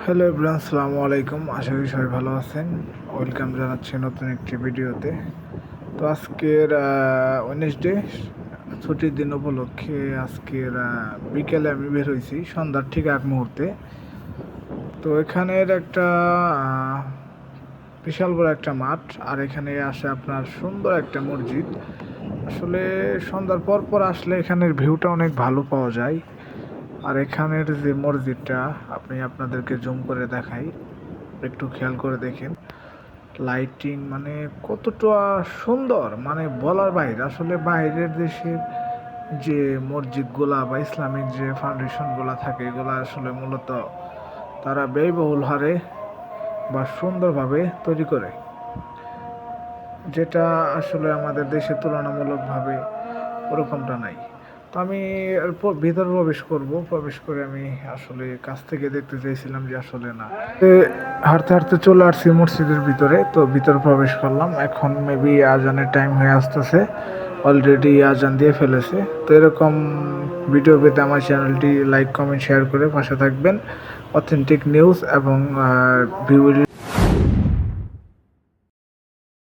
Hello everyone, আসসালামু আলাইকুম। আশা করি সবাই ভালো আছেন। ওয়েলকাম জানাচ্ছি নতুন একটি ভিডিওতে। তো আজকের ওয়েডনেসডে ছুটির দিন উপলক্ষে আজকের বিকেলে আমি বের হয়েছি সন্ধ্যার ঠিক আগ মুহূর্তে। তো এখানের একটা বিশাল বড় একটা মাঠ, আর এখানে আসে আপনার সুন্দর একটা মসজিদ। আসলে সন্ধ্যার পর পর আসলে এখানের ভিউটা অনেক ভালো পাওয়া যায়। আর এখানের যে মসজিদটা আমি আপনাদেরকে জুম করে দেখাই, একটু খেয়াল করে দেখেন। লাইটিং মানে কতটা সুন্দর, মানে বলার বাইরে। আসলে বাইরের দেশের যে মসজিদগুলা বা ইসলামিক যে ফাউন্ডেশনগুলা থাকে, এগুলো আসলে মূলত তারা ব্যয়বহুল হারে বা সুন্দরভাবে তৈরি করে, যেটা আসলে আমাদের দেশে তুলনামূলকভাবে ওরকমটা নাই। তো আমি ভিতরে প্রবেশ করে আমি আসলে কাছ থেকে দেখতে চাইছিলাম যে আসলে না, হাঁটতে হাঁটতে চলে আসছি মসজিদের ভিতরে। তো ভিতরে প্রবেশ করলাম, এখন মেবি আজানের টাইম হয়ে আসতেছে, অলরেডি আজান দিয়ে ফেলেছে। তো এরকম ভিডিও পেতে আমার চ্যানেলটি লাইক কমেন্ট শেয়ার করে পাশে থাকবেন। অথেন্টিক নিউজ এবং ভিউ